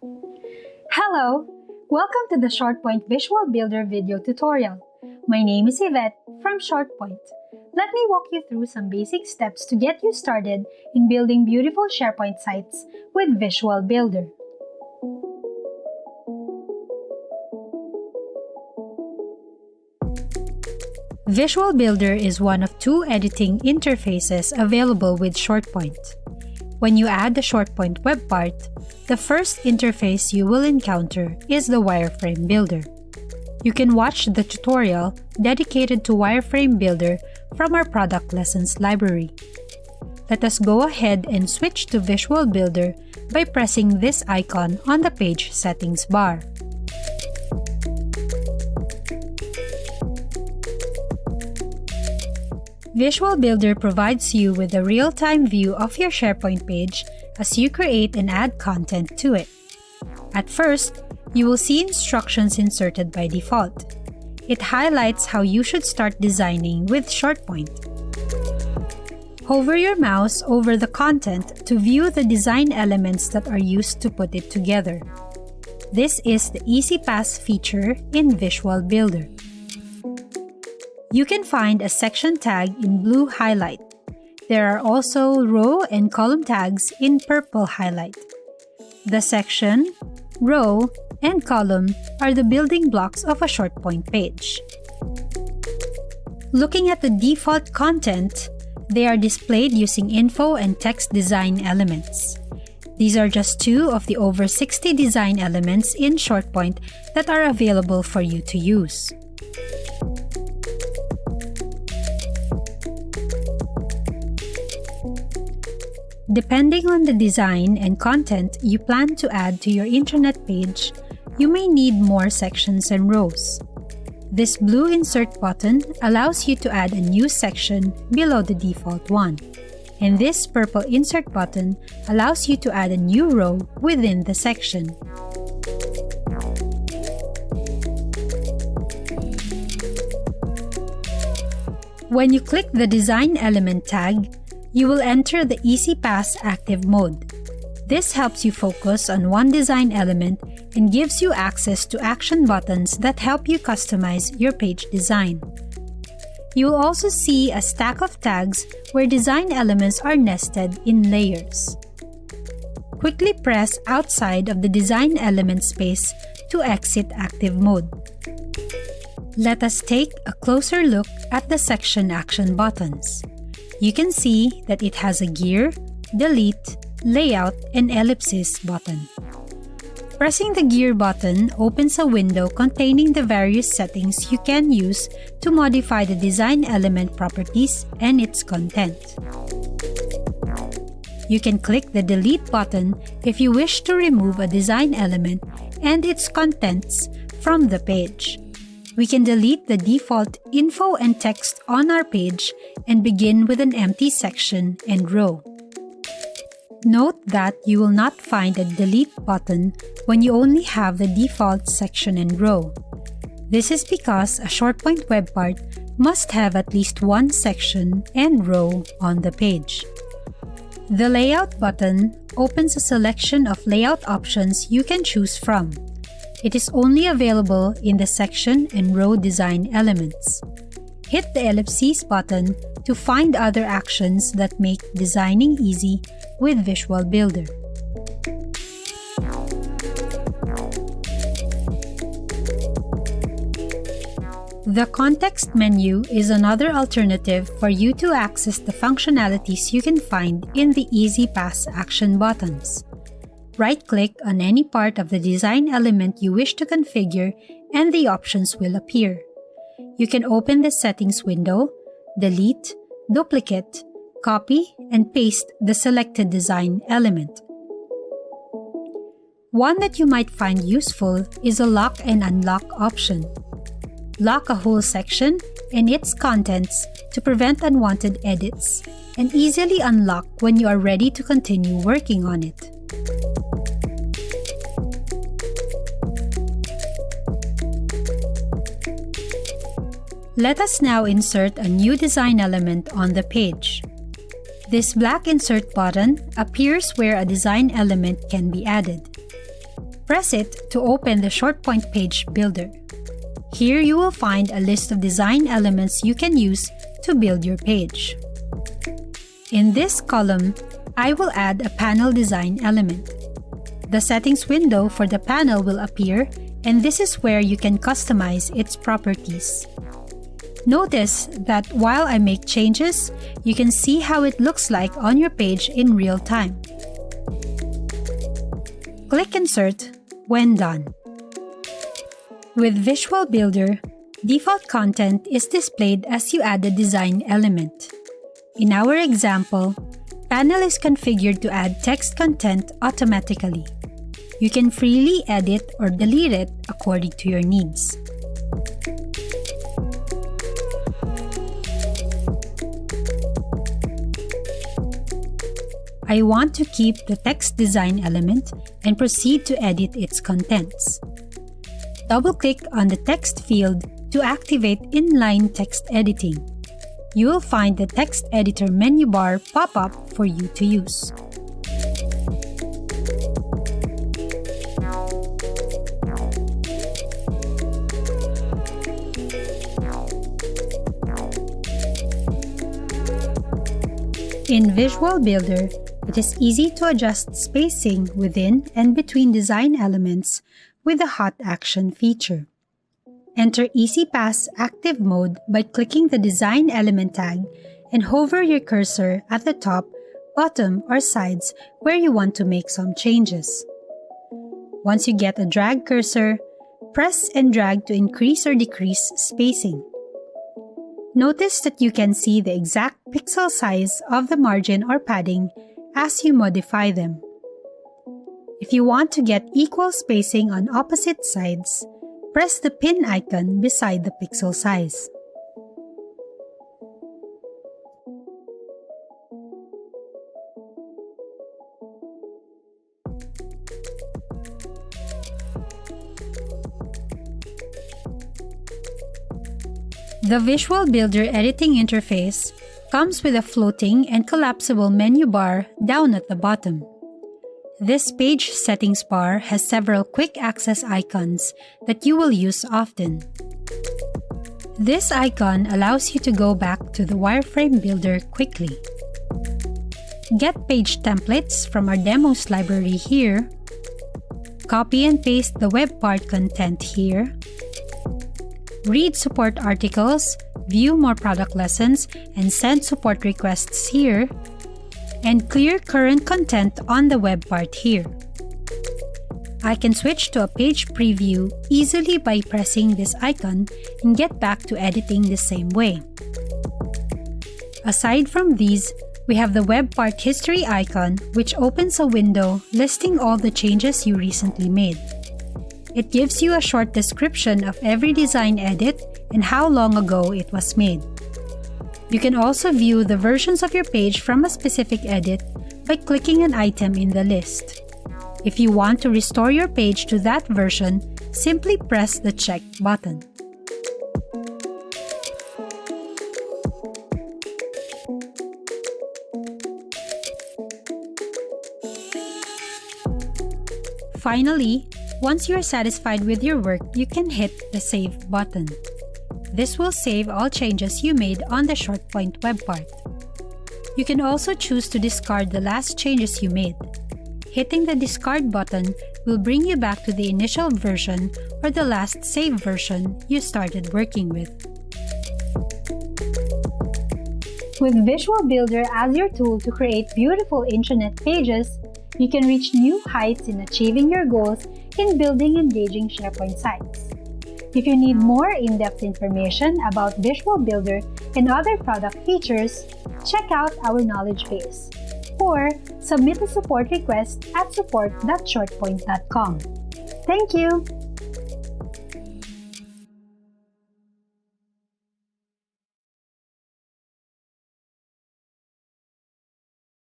Hello! Welcome to the ShortPoint Visual Builder video tutorial. My name is Yvette from ShortPoint. Let me walk you through some basic steps to get you started in building beautiful SharePoint sites with Visual Builder. Visual Builder is one of two editing interfaces available with ShortPoint. When you add the ShortPoint web part, the first interface you will encounter is the Wireframe Builder. You can watch the tutorial dedicated to Wireframe Builder from our product lessons library. Let us go ahead and switch to Visual Builder by pressing this icon on the page settings bar. Visual Builder provides you with a real-time view of your SharePoint page as you create and add content to it. At first, you will see instructions inserted by default. It highlights how you should start designing with ShortPoint. Hover your mouse over the content to view the design elements that are used to put it together. This is the Easy Pass feature in Visual Builder. You can find a section tag in blue highlight. There are also row and column tags in purple highlight. The section, row, and column are the building blocks of a ShortPoint page. Looking at the default content, they are displayed using info and text design elements. These are just two of the over 60 design elements in ShortPoint that are available for you to use. Depending on the design and content you plan to add to your intranet page, you may need more sections and rows. This blue Insert button allows you to add a new section below the default one, and this purple Insert button allows you to add a new row within the section. When you click the Design Element tag, you will enter the Easy Pass active mode. This helps you focus on one design element and gives you access to action buttons that help you customize your page design. You will also see a stack of tags where design elements are nested in layers. Quickly press outside of the design element space to exit active mode. Let us take a closer look at the section action buttons. You can see that it has a gear, delete, layout, and ellipsis button. Pressing the gear button opens a window containing the various settings you can use to modify the design element properties and its content. You can click the delete button if you wish to remove a design element and its contents from the page. We can delete the default info and text on our page and begin with an empty section and row. Note that you will not find a delete button when you only have the default section and row. This is because a ShortPoint web part must have at least one section and row on the page. The Layout button opens a selection of layout options you can choose from. It is only available in the section and row design elements. Hit the ellipses button to find other actions that make designing easy with Visual Builder. The context menu is another alternative for you to access the functionalities you can find in the Easy Pass action buttons. Right-click on any part of the design element you wish to configure and the options will appear. You can open the settings window, delete, duplicate, copy, and paste the selected design element. One that you might find useful is a lock and unlock option. Lock a whole section and its contents to prevent unwanted edits, and easily unlock when you are ready to continue working on it. Let us now insert a new design element on the page. This black Insert button appears where a design element can be added. Press it to open the ShortPoint Page Builder. Here you will find a list of design elements you can use to build your page. In this column, I will add a panel design element. The settings window for the panel will appear, and this is where you can customize its properties. Notice that while I make changes, you can see how it looks like on your page in real time. Click Insert when done. With Visual Builder, default content is displayed as you add a design element. In our example, Panel is configured to add text content automatically. You can freely edit or delete it according to your needs. I want to keep the text design element and proceed to edit its contents. Double-click on the text field to activate inline text editing. You will find the text editor menu bar pop up for you to use. In Visual Builder, it is easy to adjust spacing within and between design elements with the Hot Action feature. Enter Easy Pass Active Mode by clicking the Design Element tag and hover your cursor at the top, bottom, or sides where you want to make some changes. Once you get a drag cursor, press and drag to increase or decrease spacing. Notice that you can see the exact pixel size of the margin or padding as you modify them. If you want to get equal spacing on opposite sides, press the pin icon beside the pixel size. The Visual Builder editing interface comes with a floating and collapsible menu bar down at the bottom. This page settings bar has several quick access icons that you will use often. This icon allows you to go back to the wireframe builder quickly. Get page templates from our demos library here. Copy and paste the web part content here. Read support articles, view more product lessons, and send support requests here. And clear current content on the web part here. I can switch to a page preview easily by pressing this icon and get back to editing the same way. Aside from these, we have the web part history icon, which opens a window listing all the changes you recently made. It gives you a short description of every design edit and how long ago it was made. You can also view the versions of your page from a specific edit by clicking an item in the list. If you want to restore your page to that version, simply press the check button. Finally, once you are satisfied with your work, you can hit the Save button. This will save all changes you made on the ShortPoint web part. You can also choose to discard the last changes you made. Hitting the Discard button will bring you back to the initial version or the last save version you started working with. With Visual Builder as your tool to create beautiful intranet pages, you can reach new heights in achieving your goals in building engaging SharePoint sites. If you need more in-depth information about Visual Builder and other product features, check out our knowledge base or submit a support request at support.shortpoint.com. Thank you!